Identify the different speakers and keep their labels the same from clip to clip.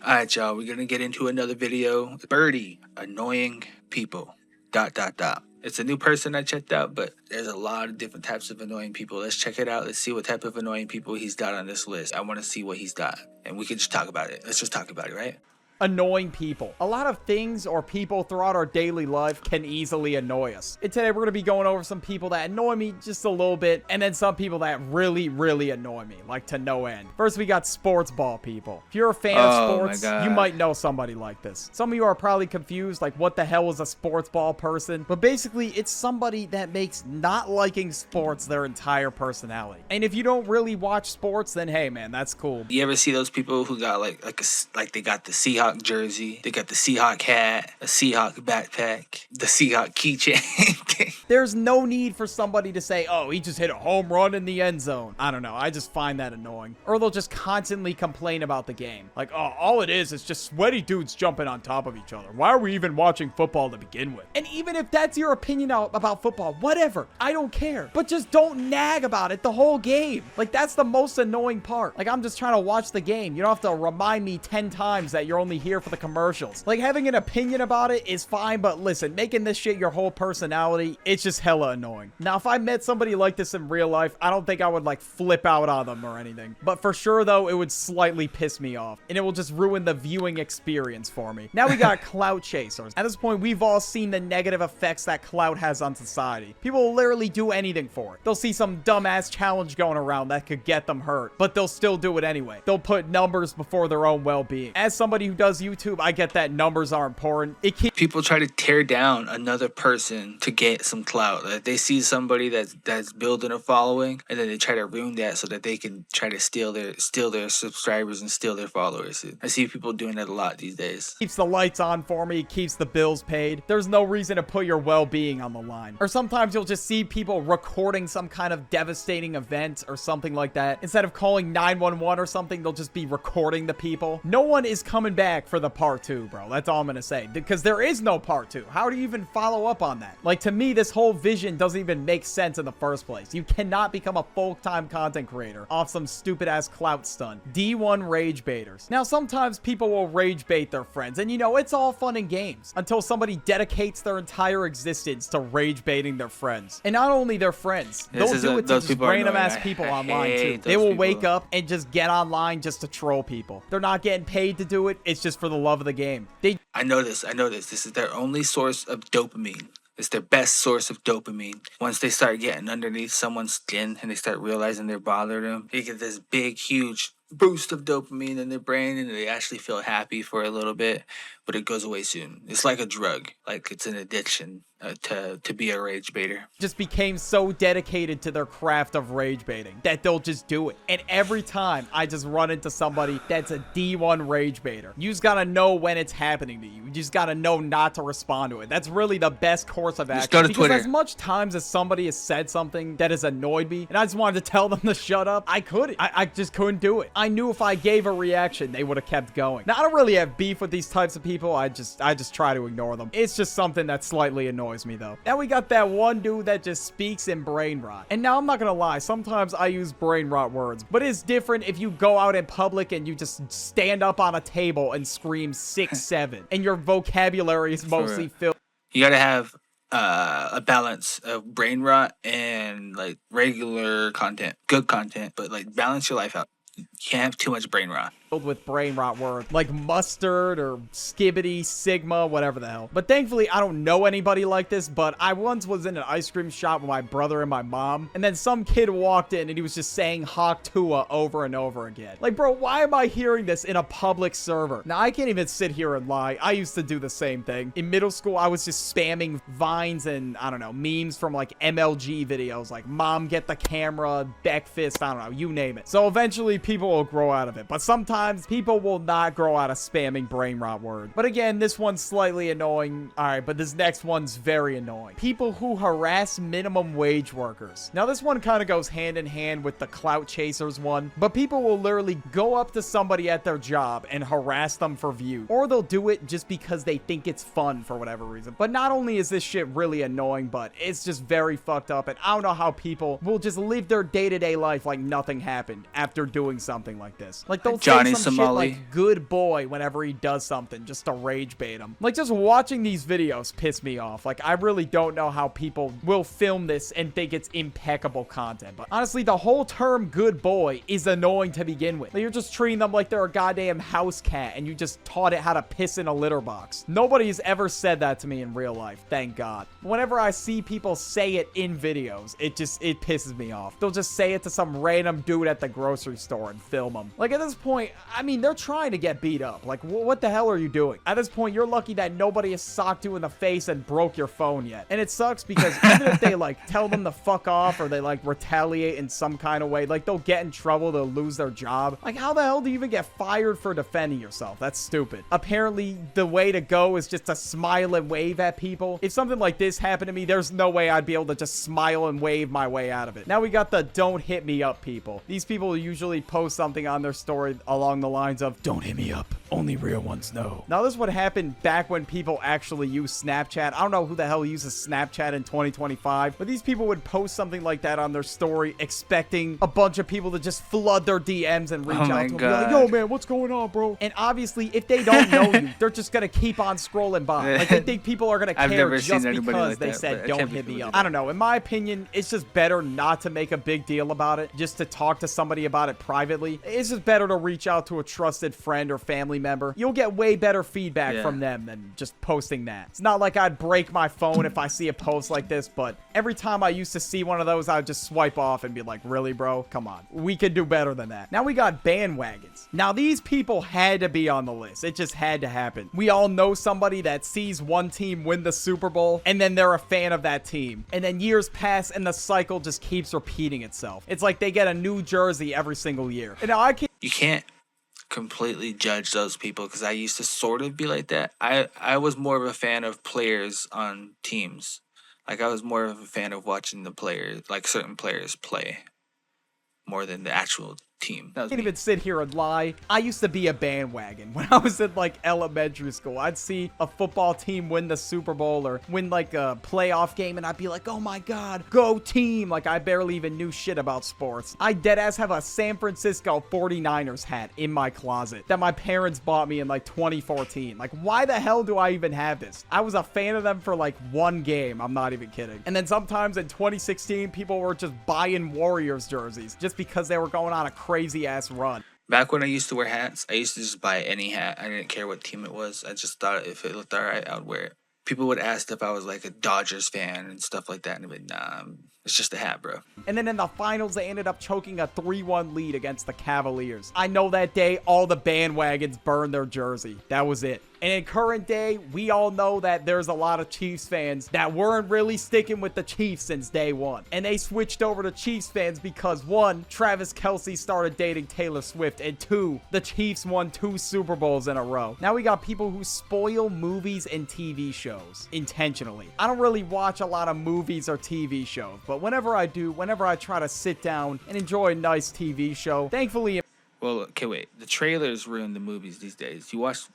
Speaker 1: Alright, y'all, we're gonna get into another video. Birdie, annoying people. ... It's a new person I checked out, but there's a lot of different types of annoying people. Let's check it out. Let's see what type of annoying people he's got on this list. I want to see what he's got, and we can just talk about it. Let's just talk about it, right?
Speaker 2: Annoying people. A lot of things or people throughout our daily life can easily annoy us. And today we're going to be going over some people that annoy me just a little bit, and then some people that really, really annoy me, like to no end. First, we got sports ball people. If you're a fan of sports, you might know somebody like this. Some of you are probably confused, like what the hell is a sports ball person? But basically, it's somebody that makes not liking sports their entire personality. And if you don't really watch sports, then hey man, that's cool.
Speaker 1: You ever see those people who got like they got the Seahawks jersey, they got the Seahawk hat, a Seahawk backpack, the Seahawk keychain.
Speaker 2: There's no need for somebody to say, oh, he just hit a home run in the end zone. I don't know. I just find that annoying. Or they'll just constantly complain about the game. Like, oh, all it is just sweaty dudes jumping on top of each other. Why are we even watching football to begin with? And even if that's your opinion about football, whatever. I don't care. But just don't nag about it the whole game. Like, that's the most annoying part. Like, I'm just trying to watch the game. You don't have to remind me 10 times that you're only here for the commercials. Like, having an opinion about it is fine, but listen, making this shit your whole personality, it's just hella annoying. Now, if I met somebody like this in real life, I don't think I would like flip out on them or anything. But for sure though, it would slightly piss me off, and it will just ruin the viewing experience for me. Now we got clout chasers. At this point, we've all seen the negative effects that clout has on society. People will literally do anything for it. They'll see some dumbass challenge going around that could get them hurt, but they'll still do it anyway. They'll put numbers before their own well-being. As somebody who does YouTube, I get that numbers are important.
Speaker 1: People try to tear down another person to get some clout. Like they see somebody that's building a following, and then they try to ruin that so that they can try to steal their subscribers and steal their followers. I see people doing that a lot these days.
Speaker 2: Keeps the lights on for me, keeps the bills paid. There's no reason to put your well-being on the line. Or sometimes you'll just see people recording some kind of devastating event or something like that. Instead of calling 911 or something, they'll just be recording the people. No one is coming back for the part 2, bro. That's all I'm gonna say, because there is no part 2. How do you even follow up on that? Like, to me, this whole vision doesn't even make sense in the first place. You cannot become a full-time content creator off some stupid-ass clout stunt. D1 rage baiters. Now, sometimes people will rage bait their friends, and you know, it's all fun and games until somebody dedicates their entire existence to rage baiting their friends. And not only their friends, they'll do it to just random-ass people online, too. They will wake up and just get online just to troll people. They're not getting paid to do it. It's just for the love of the game.
Speaker 1: I know this. This is their only source of dopamine. It's their best source of dopamine. Once they start getting underneath someone's skin and they start realizing they're bothering them, they get this big, huge boost of dopamine in their brain, and they actually feel happy for a little bit, but it goes away soon. It's like a drug. Like, it's an addiction to be a rage baiter.
Speaker 2: Just became so dedicated to their craft of rage baiting that they'll just do it. And every time I just run into somebody that's a D1 rage baiter, you just gotta know when it's happening to you. You just gotta know not to respond to it. That's really the best course of action.
Speaker 1: Just go to Twitter.
Speaker 2: As much times as somebody has said something that has annoyed me, and I just wanted to tell them to shut up, I couldn't. I just couldn't do it. I knew if I gave a reaction, they would have kept going. Now, I don't really have beef with these types of people. I just try to ignore them. It's just something that slightly annoys me, though. Now we got that one dude that just speaks in brain rot. And now I'm not gonna lie, sometimes I use brain rot words, but it's different if you go out in public and you just stand up on a table and scream 6-7 and your vocabulary is mostly filled.
Speaker 1: You gotta have a balance of brain rot and like regular content, good content, but like balance your life out. You can't have too much brain rot.
Speaker 2: With brain rot words like mustard or skibbity, sigma, whatever the hell. But thankfully, I don't know anybody like this, but I once was in an ice cream shop with my brother and my mom, and then some kid walked in and he was just saying Hawk Tua over and over again. Like, bro, why am I hearing this in a public server? Now, I can't even sit here and lie. I used to do the same thing. In middle school, I was just spamming vines and, I don't know, memes from like MLG videos, like mom get the camera, back fist, I don't know, you name it. So eventually, people will grow out of it, but sometimes people will not grow out of spamming brain rot words. But again, this one's slightly annoying. All right, but this next one's very annoying. People who harass minimum wage workers. Now, this one kind of goes hand in hand with the clout chasers one, but people will literally go up to somebody at their job and harass them for views, or they'll do it just because they think it's fun for whatever reason. But not only is this shit really annoying, but it's just very fucked up, and I don't know how people will just live their day-to-day life like nothing happened after doing something like this. Like, they'll say some shit
Speaker 1: Somali.
Speaker 2: like good boy whenever he does something just to rage bait him. Like, just watching these videos piss me off. Like, I really don't know how people will film this and think it's impeccable content. But honestly, the whole term good boy is annoying to begin with. Like, you're just treating them like they're a goddamn house cat and you just taught it how to piss in a litter box. Nobody's ever said that to me in real life, thank God. Whenever I see people say it in videos, it pisses me off. They'll just say it to some random dude at the grocery store and film them. Like, at this point, I mean, they're trying to get beat up. Like, what the hell are you doing? At this point, you're lucky that nobody has socked you in the face and broke your phone yet. And it sucks because even if they, like, tell them to fuck off or they, like, retaliate in some kind of way, like, they'll get in trouble, they'll lose their job. Like, how the hell do you even get fired for defending yourself? That's stupid. Apparently, the way to go is just to smile and wave at people. If something like this happened to me, there's no way I'd be able to just smile and wave my way out of it. Now we got the don't hit me up people. These people usually post something on their story along the lines of, don't hit me up. Only real ones know. Now, this would happen back when people actually use Snapchat. I don't know who the hell uses Snapchat in 2025, but these people would post something like that on their story, expecting a bunch of people to just flood their DMs and reach out to them. Be like, yo, man, what's going on, bro? And obviously, if they don't know you, they're just going to keep on scrolling by. Like, they think people are going to care just because they said, don't hit me up. I don't know. In my opinion, it's just better not to make a big deal about it, just to talk to somebody about it privately. It's just better to reach out to a trusted friend or family member. You'll get way better feedback from them than just posting that. It's not like I'd break my phone if I see a post like this, but every time I used to see one of those, I'd just swipe off and be like, really, bro? Come on. We could do better than that. Now we got bandwagons. Now these people had to be on the list. It just had to happen. We all know somebody that sees one team win the Super Bowl and then they're a fan of that team. And then years pass and the cycle just keeps repeating itself. It's like they get a new jersey every single year. And now
Speaker 1: you can't completely judge those people because I used to sort of be like that. I was more of a fan of players on teams. Like, I was more of a fan of watching the players, like certain players play more than the actual team.
Speaker 2: I can't even sit here and lie. I used to be a bandwagon. When I was in like elementary school, I'd see a football team win the Super Bowl or win like a playoff game and I'd be like, oh my God, go team. Like, I barely even knew shit about sports. I deadass have a San Francisco 49ers hat in my closet that my parents bought me in like 2014. Like, why the hell do I even have this? I was a fan of them for like one game. I'm not even kidding. And then sometimes in 2016, people were just buying Warriors jerseys just because they were going on a crazy ass run.
Speaker 1: Back when I used to wear hats, I used to just buy any hat. I didn't care what team it was. I just thought if it looked alright, I would wear it. People would ask if I was like a Dodgers fan and stuff like that, and I'd be like, nah, it's just a hat, bro.
Speaker 2: And then in the finals, they ended up choking a 3-1 lead against the Cavaliers. I know that day, all the bandwagons burned their jersey. That was it. And in current day, we all know that there's a lot of Chiefs fans that weren't really sticking with the Chiefs since day one. And they switched over to Chiefs fans because 1, Travis Kelce started dating Taylor Swift, and 2, the Chiefs won 2 Super Bowls in a row. Now we got people who spoil movies and TV shows intentionally. I don't really watch a lot of movies or TV shows, but whenever I do, whenever I try to sit down and enjoy a nice TV show, thankfully...
Speaker 1: Well, okay, wait. The trailers ruin the movies these days. You watch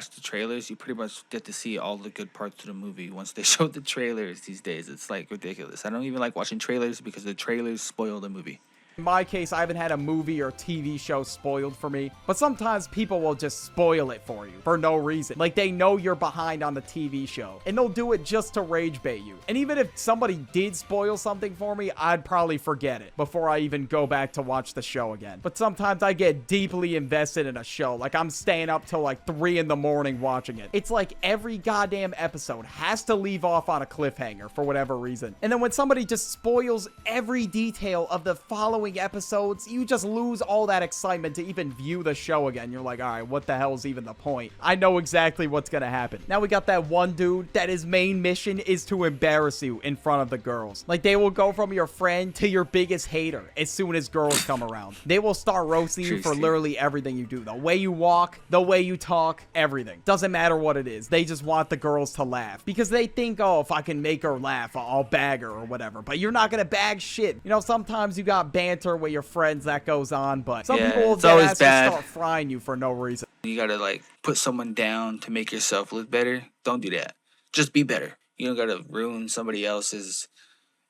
Speaker 1: the trailers, you pretty much get to see all the good parts of the movie. Once they show the trailers these days, it's like ridiculous. I don't even like watching trailers because the trailers spoil the movie.
Speaker 2: In my case, I haven't had a movie or TV show spoiled for me, but sometimes people will just spoil it for you for no reason. Like, they know you're behind on the TV show, and they'll do it just to rage bait you. And even if somebody did spoil something for me, I'd probably forget it before I even go back to watch the show again. But sometimes I get deeply invested in a show. Like, I'm staying up till like 3 in the morning watching it. It's like every goddamn episode has to leave off on a cliffhanger for whatever reason. And then when somebody just spoils every detail of the following episodes, you just lose all that excitement to even view the show again. You're like, all right, what the hell is even the point? I know exactly what's gonna happen. Now we got that one dude that his main mission is to embarrass you in front of the girls. Like, they will go from your friend to your biggest hater as soon as girls come around. They will start roasting you for literally everything you do. The way you walk, the way you talk, everything. Doesn't matter what it is. They just want the girls to laugh because they think, oh, if I can make her laugh, I'll bag her or whatever. But you're not gonna bag shit. You know, sometimes you got banter with your friends that goes on, but some people will just start frying you for no reason.
Speaker 1: You gotta like put someone down to make yourself look better. Don't do that. Just be better. You don't gotta ruin somebody else's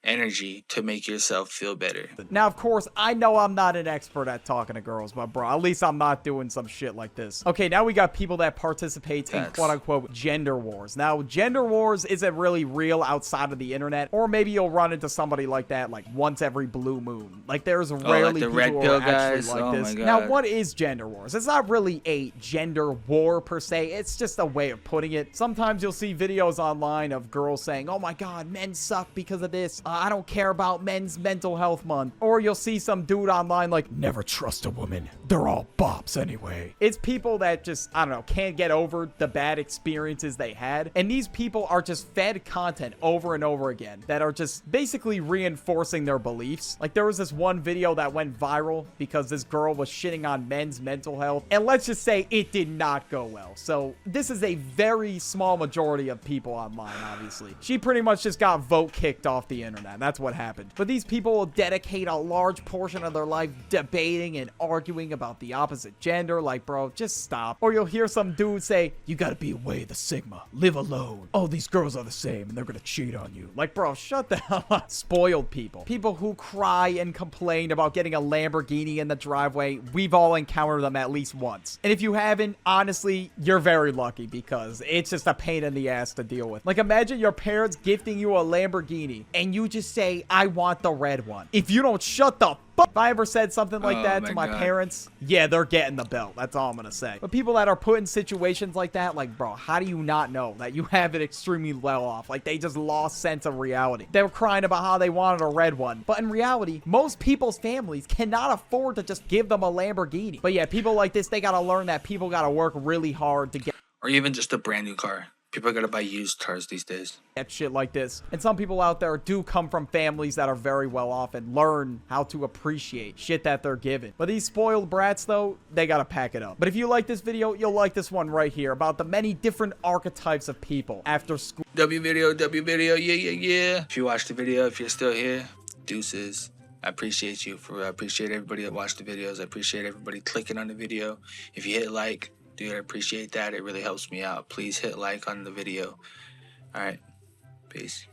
Speaker 1: energy to make yourself feel better.
Speaker 2: Now, of course, I know I'm not an expert at talking to girls, but bro, at least I'm not doing some shit like this. Okay, now we got people that participate in quote-unquote gender wars. Now, gender wars isn't really real outside of the internet, or maybe you'll run into somebody like that like once every blue moon. Like, there's rarely
Speaker 1: like the
Speaker 2: people
Speaker 1: red
Speaker 2: who
Speaker 1: pill
Speaker 2: are actually
Speaker 1: guys?
Speaker 2: like
Speaker 1: Oh
Speaker 2: this.
Speaker 1: my God.
Speaker 2: Now, what is gender wars? It's not really a gender war per se. It's just a way of putting it. Sometimes you'll see videos online of girls saying, oh my God, men suck because of this. I don't care about men's mental health month. Or you'll see some dude online like, never trust a woman. They're all bops anyway. It's people that just, I don't know, can't get over the bad experiences they had. And these people are just fed content over and over again that are just basically reinforcing their beliefs. Like, there was this one video that went viral because this girl was shitting on men's mental health. And let's just say it did not go well. So this is a very small majority of people online, obviously. She pretty much just got vote kicked off the internet. That's what happened. But these people will dedicate a large portion of their life debating and arguing about the opposite gender. Like, bro, just stop. Or you'll hear some dude say, you gotta be away the Sigma. Live alone. Oh, these girls are the same and they're gonna cheat on you. Like, bro, shut the hell up. Spoiled people. People who cry and complain about getting a Lamborghini in the driveway. We've all encountered them at least once. And if you haven't, honestly, you're very lucky because it's just a pain in the ass to deal with. Like, imagine your parents gifting you a Lamborghini and you just say, I want the red one. If you don't shut the fuck, if I ever said something like that to my parents, yeah, they're getting the belt. That's all I'm gonna say. But people that are put in situations like that, like, bro, how do you not know that you have it extremely well off? Like, they just lost sense of reality. They were crying about how they wanted a red one. But in reality, most people's families cannot afford to just give them a Lamborghini. But yeah, people like this, they gotta learn that people gotta work really hard to get,
Speaker 1: or even just a brand new car. People gotta buy used cars these days.
Speaker 2: Shit like this. And some people out there do come from families that are very well off and learn how to appreciate shit that they're given. But these spoiled brats, though, they gotta pack it up. But if you like this video, you'll like this one right here about the many different archetypes of people after school.
Speaker 1: W video, yeah, yeah, yeah. If you watched the video, if you're still here, deuces. I appreciate you. I appreciate everybody that watched the videos. I appreciate everybody clicking on the video. If you hit like, dude, I appreciate that. It really helps me out. Please hit like on the video. All right. Peace.